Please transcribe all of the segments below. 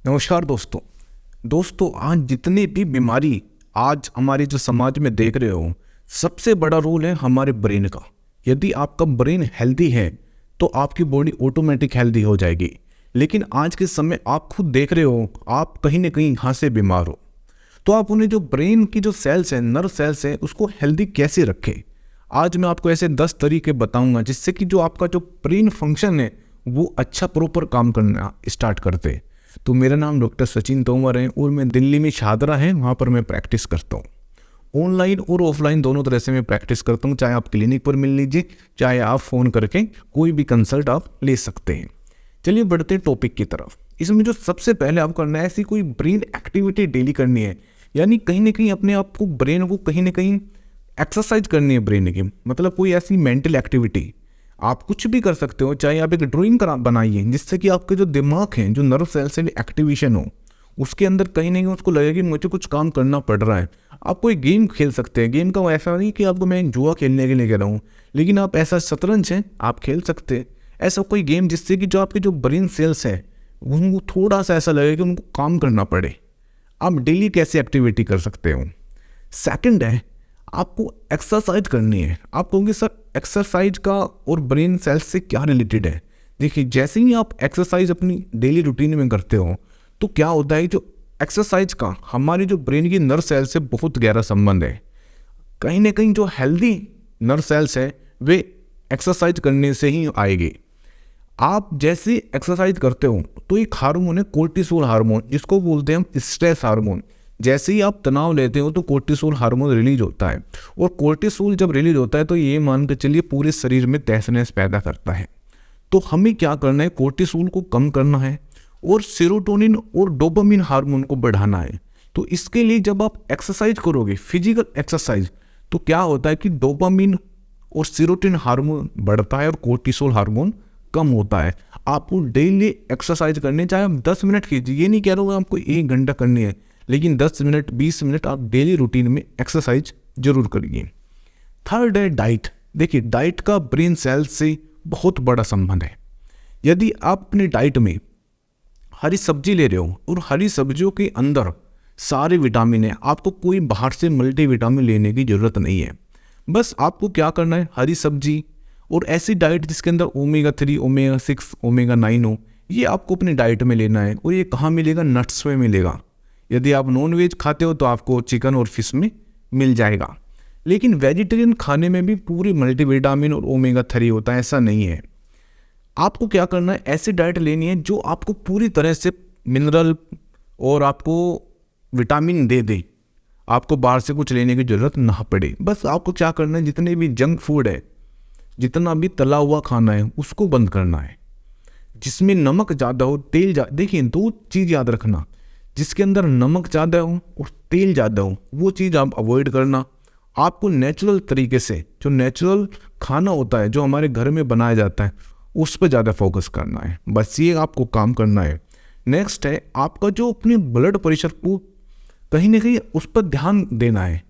नमस्कार दोस्तों आज जितनी भी बीमारी आज हमारे जो समाज में देख रहे हो, सबसे बड़ा रोल है हमारे ब्रेन का। यदि आपका ब्रेन हेल्दी है तो आपकी बॉडी ऑटोमेटिक हेल्दी हो जाएगी। लेकिन आज के समय आप खुद देख रहे हो, आप कहीं ना कहीं यहाँ से बीमार हो। तो आप उन्हें जो ब्रेन की जो सेल्स हैं, नर्व सेल्स हैं, उसको हेल्दी कैसे रखें। आज मैं आपको ऐसे 10 तरीके बताऊंगा जिससे कि जो आपका जो ब्रेन फंक्शन है वो अच्छा प्रॉपर काम करना स्टार्ट करते। तो मेरा नाम डॉक्टर सचिन तोमर है और मैं दिल्ली में शाहदरा है, वहाँ पर मैं प्रैक्टिस करता हूँ। ऑनलाइन और ऑफलाइन दोनों तरह से मैं प्रैक्टिस करता हूँ। चाहे आप क्लिनिक पर मिल लीजिए, चाहे आप फ़ोन करके कोई भी कंसल्ट आप ले सकते हैं। चलिए बढ़ते हैं टॉपिक की तरफ। इसमें जो सबसे पहले आप करना है, ऐसी कोई ब्रेन एक्टिविटी डेली करनी है, यानी कहीं ना कहीं अपने आप को, ब्रेन को कहीं ना कहीं एक्सरसाइज करनी है। ब्रेन की मतलब कोई ऐसी मेंटल एक्टिविटी आप कुछ भी कर सकते हो। चाहे आप एक ड्राइंग बनाइए जिससे कि आपके जो दिमाग है, जो नर्व सेल से एक्टिवेशन हो, उसके अंदर कहीं ना कहीं उसको लगे कि मुझे कुछ काम करना पड़ रहा है। आप कोई गेम खेल सकते हैं। गेम का ऐसा नहीं कि आपको मैं जुआ खेलने के लिए कह रहा हूँ, लेकिन आप ऐसा शतरंज है आप खेल सकते हैं। ऐसा कोई गेम जिससे कि जो आपके जो ब्रेन सेल्स है उनको थोड़ा सा ऐसा लगे कि उनको काम करना पड़े। आप डेली कैसे एक्टिविटी कर सकते हो। सेकंड है, आपको एक्सरसाइज करनी है। आप कहोगे सर एक्सरसाइज का और ब्रेन सेल्स से क्या रिलेटेड है। देखिए, जैसे ही आप एक्सरसाइज अपनी डेली रूटीन में करते हो तो क्या होता है, जो एक्सरसाइज का हमारी जो ब्रेन की नर्व सेल से बहुत गहरा संबंध है। कहीं ना कहीं जो हेल्दी नर्व सेल्स है वे एक्सरसाइज करने से ही आएगी। आप जैसे एक्सरसाइज करते हो तो एक हार्मोन है कोर्टिसोल हार्मोन, जिसको बोलते हैं हम स्ट्रेस हार्मोन। जैसे ही आप तनाव लेते हो तो कोर्टिसोल हार्मोन रिलीज होता है, और कोर्टिसोल जब रिलीज होता है तो ये मान के चलिए पूरे शरीर में तहस-नहस पैदा करता है। तो हमें क्या करना है, कोर्टिसोल को कम करना है और सेरोटोनिन और डोपामिन हार्मोन को बढ़ाना है। तो इसके लिए जब आप एक्सरसाइज करोगे, फिजिकल एक्सरसाइज, तो क्या होता है कि डोपामिन और सेरोटोनिन हार्मोन बढ़ता है और कोर्टिसोल हार्मोन कम होता है। आपको डेली एक्सरसाइज करनी, चाहे आप 10 मिनट कीजिए। ये नहीं कह रहा हूँ आपको 1 घंटा करनी है, लेकिन 10 मिनट 20 मिनट आप डेली रूटीन में एक्सरसाइज जरूर करिए। थर्ड है डाइट। देखिए, डाइट का ब्रेन सेल से बहुत बड़ा संबंध है। यदि आप अपनी डाइट में हरी सब्जी ले रहे हो और हरी सब्जियों के अंदर सारे विटामिन है, आपको कोई बाहर से मल्टीविटामिन लेने की जरूरत नहीं है। बस आपको क्या करना है, हरी सब्जी और ऐसी डाइट जिसके अंदर ओमेगा 3, ओमेगा 6, ओमेगा 9 हो, ये आपको अपनी डाइट में लेना है। और ये कहाँ मिलेगा, नट्स में मिलेगा। यदि आप नॉन वेज खाते हो तो आपको चिकन और फिश में मिल जाएगा। लेकिन वेजिटेरियन खाने में भी पूरी मल्टीविटामिन और ओमेगा 3 होता है, ऐसा नहीं है। आपको क्या करना है, ऐसी डाइट लेनी है जो आपको पूरी तरह से मिनरल और आपको विटामिन दे दे। आपको बाहर से कुछ लेने की ज़रूरत ना पड़े। बस आपको क्या करना है, जितने भी जंक फूड है, जितना भी तला हुआ खाना है, उसको बंद करना है। जिसमें नमक ज़्यादा हो, तेल ज़्यादा, देखिए 2 चीज़ याद रखना, जिसके अंदर नमक ज़्यादा हो और तेल ज़्यादा हो वो चीज़ आप अवॉइड करना। आपको नेचुरल तरीके से, जो नेचुरल खाना होता है, जो हमारे घर में बनाया जाता है, उस पर ज़्यादा फोकस करना है। बस ये आपको काम करना है। नेक्स्ट है, आपका जो अपने ब्लड प्रेशर को कहीं ना कहीं उस पर ध्यान देना है।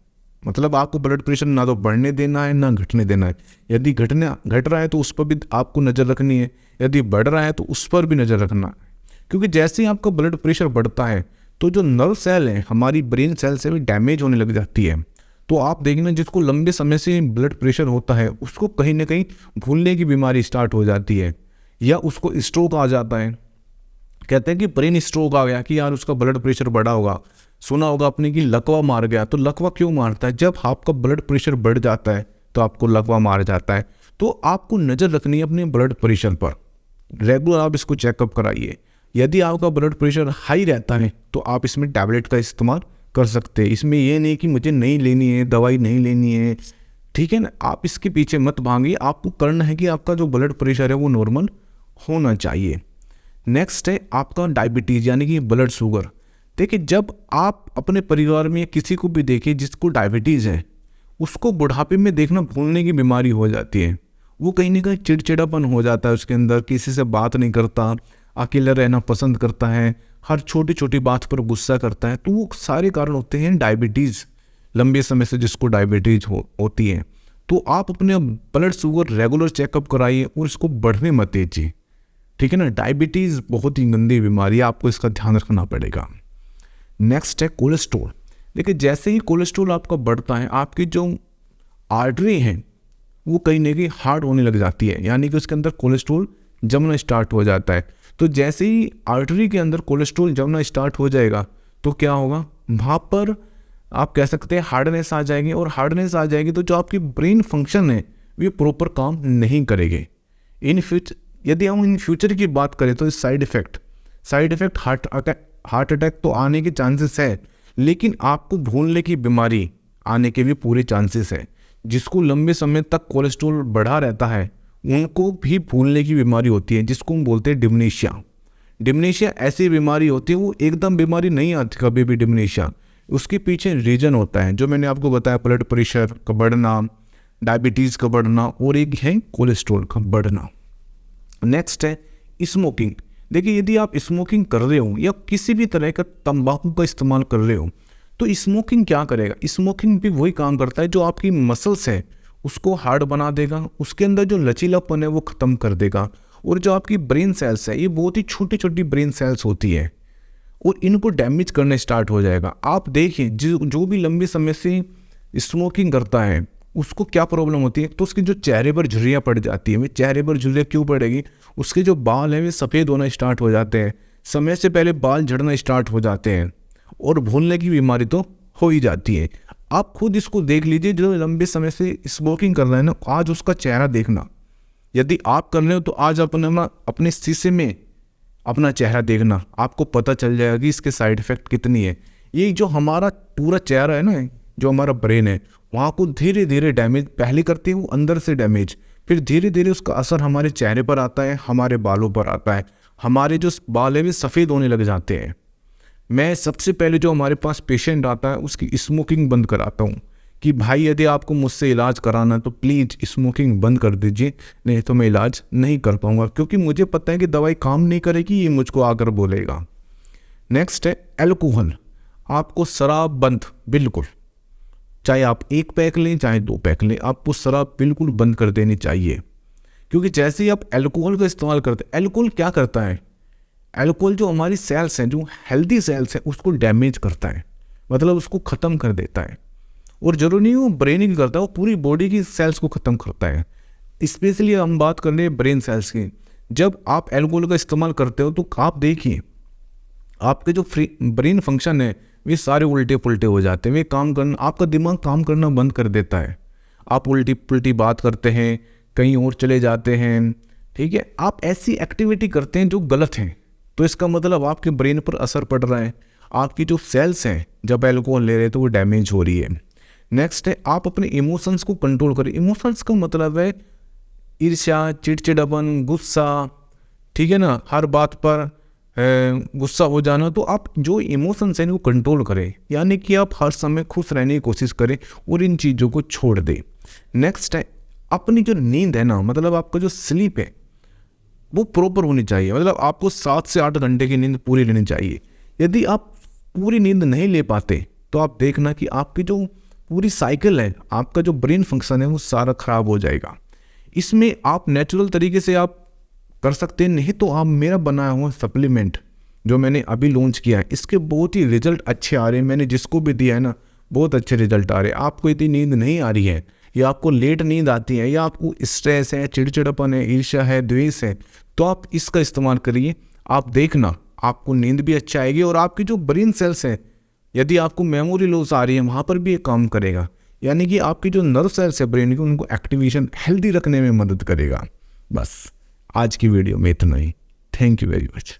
मतलब आपको ब्लड प्रेशर ना तो बढ़ने देना है ना घटने देना है। यदि घट रहा है तो उस पर भी आपको नज़र रखनी है, यदि बढ़ रहा है तो उस पर भी नज़र रखना है। क्योंकि जैसे ही आपका ब्लड प्रेशर बढ़ता है तो जो नर्व सेल है, हमारी ब्रेन सेल से भी डैमेज होने लग जाती है। तो आप देखना, जिसको लंबे समय से ब्लड प्रेशर होता है उसको कहीं ना कहीं भूलने की बीमारी स्टार्ट हो जाती है, या उसको स्ट्रोक आ जाता है। कहते हैं कि ब्रेन स्ट्रोक आ गया, कि यार उसका ब्लड प्रेशर बढ़ा होगा। सुना होगा आपने कि लकवा मार गया। तो लकवा क्यों मारता है, जब आपका ब्लड प्रेशर बढ़ जाता है तो आपको लकवा मार जाता है। तो आपको नज़र रखनी है अपने ब्लड प्रेशर पर। रेगुलर आप इसको चेकअप कराइए। यदि आपका ब्लड प्रेशर हाई रहता है तो आप इसमें टैबलेट का इस्तेमाल कर सकते हैं। इसमें ये नहीं कि मुझे नहीं लेनी है, दवाई नहीं लेनी है, ठीक है ना। आप इसके पीछे मत भागिए। आपको करना है कि आपका जो ब्लड प्रेशर है वो नॉर्मल होना चाहिए। नेक्स्ट है आपका डायबिटीज़, यानी कि ब्लड शुगर। देखिए, जब आप अपने परिवार में किसी को भी देखें जिसको डायबिटीज़ है, उसको बुढ़ापे में देखना भूलने की बीमारी हो जाती है। वो कहीं ना कहीं चिड़चिड़ापन हो जाता है उसके अंदर, किसी से बात नहीं करता, अकेला रहना पसंद करता है, हर छोटी छोटी बात पर गुस्सा करता है। तो वो सारे कारण होते हैं डायबिटीज़, लंबे समय से जिसको डायबिटीज़ होती है। तो आप अपने ब्लड शुगर रेगुलर चेकअप कराइए और इसको बढ़ने मत दीजिए, ठीक है ना। डायबिटीज़ बहुत ही गंदी बीमारी है, आपको इसका ध्यान रखना पड़ेगा। नेक्स्ट है कोलेस्ट्रॉल। देखिए जैसे ही कोलेस्ट्रॉल आपका बढ़ता है, आपकी जो आर्टरी है वो कहीं ना कहीं हार्ड होने लग जाती है, यानी कि उसके अंदर कोलेस्ट्रॉल जमना स्टार्ट हो जाता है। तो जैसे ही आर्टरी के अंदर कोलेस्ट्रॉल जमना स्टार्ट हो जाएगा तो क्या होगा, वहाँ पर आप कह सकते हैं हार्डनेस आ जाएगी, और हार्डनेस आ जाएगी तो जो आपकी ब्रेन फंक्शन है वे प्रॉपर काम नहीं करेंगे। यदि हम इन फ्यूचर की बात करें तो साइड इफेक्ट हार्ट अटैक तो आने के चांसेस है, लेकिन आपको भूलने की बीमारी आने के भी पूरे चांसेस है। जिसको लंबे समय तक कोलेस्ट्रॉल बढ़ा रहता है उनको भी भूलने की बीमारी होती है, जिसको हम बोलते हैं डिमेंशिया। डिमेंशिया ऐसी बीमारी होती है, वो एकदम बीमारी नहीं आती कभी भी डिमेंशिया, उसके पीछे रीजन होता है जो मैंने आपको बताया, ब्लड प्रेशर का बढ़ना, डायबिटीज़ का बढ़ना, और एक है कोलेस्ट्रॉल का बढ़ना। नेक्स्ट है स्मोकिंग। देखिए यदि आप स्मोकिंग कर रहे हो या किसी भी तरह का तंबाकू का इस्तेमाल कर रहे हो तो स्मोकिंग क्या करेगा, स्मोकिंग भी वही काम करता है जो आपकी मसल्स है उसको हार्ड बना देगा, उसके अंदर जो लचीलापन है वो ख़त्म कर देगा। और जो आपकी ब्रेन सेल्स है ये बहुत ही छोटी छोटी ब्रेन सेल्स होती है और इनको डैमेज करने स्टार्ट हो जाएगा। आप देखिए जो भी लंबे समय से स्मोकिंग करता है उसको क्या प्रॉब्लम होती है, तो उसके जो चेहरे पर झुर्रियाँ पड़ जाती हैं। वे चेहरे पर झुर्रियाँ क्यों पड़ेगी, उसके जो बाल हैं वे सफ़ेद होना स्टार्ट हो जाते हैं, समय से पहले बाल झड़ना स्टार्ट हो जाते हैं, और भूलने की बीमारी तो हो ही जाती है। आप खुद इसको देख लीजिए, जो लंबे समय से स्मोकिंग कर रहे हैं ना, आज उसका चेहरा देखना। यदि आप कर रहे हो तो आज अपने शीशे में अपना चेहरा देखना, आपको पता चल जाएगा कि इसके साइड इफ़ेक्ट कितनी है। ये जो हमारा पूरा चेहरा है ना, जो हमारा ब्रेन है, वहाँ को धीरे धीरे डैमेज पहले करती है वो अंदर से डैमेज, फिर धीरे धीरे उसका असर हमारे चेहरे पर आता है, हमारे बालों पर आता है, हमारे जो बाल है वे सफ़ेद होने लग जाते हैं। मैं सबसे पहले जो हमारे पास पेशेंट आता है उसकी स्मोकिंग बंद कराता हूँ कि भाई यदि आपको मुझसे इलाज कराना है तो प्लीज़ स्मोकिंग बंद कर दीजिए, नहीं तो मैं इलाज नहीं कर पाऊँगा, क्योंकि मुझे पता है कि दवाई काम नहीं करेगी, ये मुझको आकर बोलेगा। नेक्स्ट है अल्कोहल। आपको शराब बंद, बिल्कुल, चाहे आप 1 पैक लें चाहे 2 पैक लें, आपको शराब बिल्कुल बंद कर देनी चाहिए। क्योंकि जैसे ही आप अल्कोहल का इस्तेमाल करते हैं, अल्कोहल क्या करता है, अल्कोहल जो हमारी सेल्स हैं, जो हेल्दी सेल्स हैं, उसको डैमेज करता है, मतलब उसको ख़त्म कर देता है। और जरूरी नहीं वो ब्रेन ही करता है, वो पूरी बॉडी की सेल्स को ख़त्म करता है। स्पेशली हम बात कर रहे हैं ब्रेन सेल्स की। जब आप अल्कोहल का इस्तेमाल करते हो तो आप देखिए आपके जो ब्रेन फंक्शन है वे सारे उल्टे पुल्टे हो जाते हैं, वे आपका दिमाग काम करना बंद कर देता है। आप उल्टी पुल्टी बात करते हैं, कहीं और चले जाते हैं, ठीक है, आप ऐसी एक्टिविटी करते हैं जो गलत हैं, तो इसका मतलब आपके ब्रेन पर असर पड़ रहा है। आपकी जो सेल्स हैं जब अल्कोहल ले रहे हैं तो वो डैमेज हो रही है। नेक्स्ट है आप अपने इमोशंस को कंट्रोल करें। इमोशंस का मतलब है ईर्ष्या, चिड़चिड़ापन, गुस्सा, ठीक है ना, हर बात पर गुस्सा हो जाना। तो आप जो इमोशंस हैं वो कंट्रोल करें, यानी कि आप हर समय खुश रहने की कोशिश करें और इन चीज़ों को छोड़ दें। नेक्स्ट है अपनी जो नींद है ना, मतलब आपका जो स्लीप है वो प्रॉपर होनी चाहिए, मतलब आपको 7 से 8 घंटे की नींद पूरी लेनी चाहिए। यदि आप पूरी नींद नहीं ले पाते तो आप देखना कि आपकी जो पूरी साइकिल है, आपका जो ब्रेन फंक्शन है वो सारा खराब हो जाएगा। इसमें आप नेचुरल तरीके से आप कर सकते हैं, नहीं तो आप मेरा बनाया हुआ सप्लीमेंट जो मैंने अभी लॉन्च किया है, इसके बहुत ही रिजल्ट अच्छे आ रहे हैं। मैंने जिसको भी दिया है ना बहुत अच्छे रिजल्ट आ रहे हैं। आपको इतनी नींद नहीं आ रही है, या आपको लेट नींद आती है, या आपको स्ट्रेस है, चिड़चिड़ापन है, ईर्ष्या है, द्वेष है, तो आप इसका इस्तेमाल करिए। आप देखना आपको नींद भी अच्छा आएगी, और आपकी जो ब्रेन सेल्स हैं, यदि आपको मेमोरी लॉस आ रही है वहाँ पर भी ये काम करेगा, यानी कि आपकी जो नर्व सेल्स है ब्रेन की उनको एक्टिवेशन हेल्दी रखने में मदद करेगा। बस आज की वीडियो में इतना ही। Thank you very much.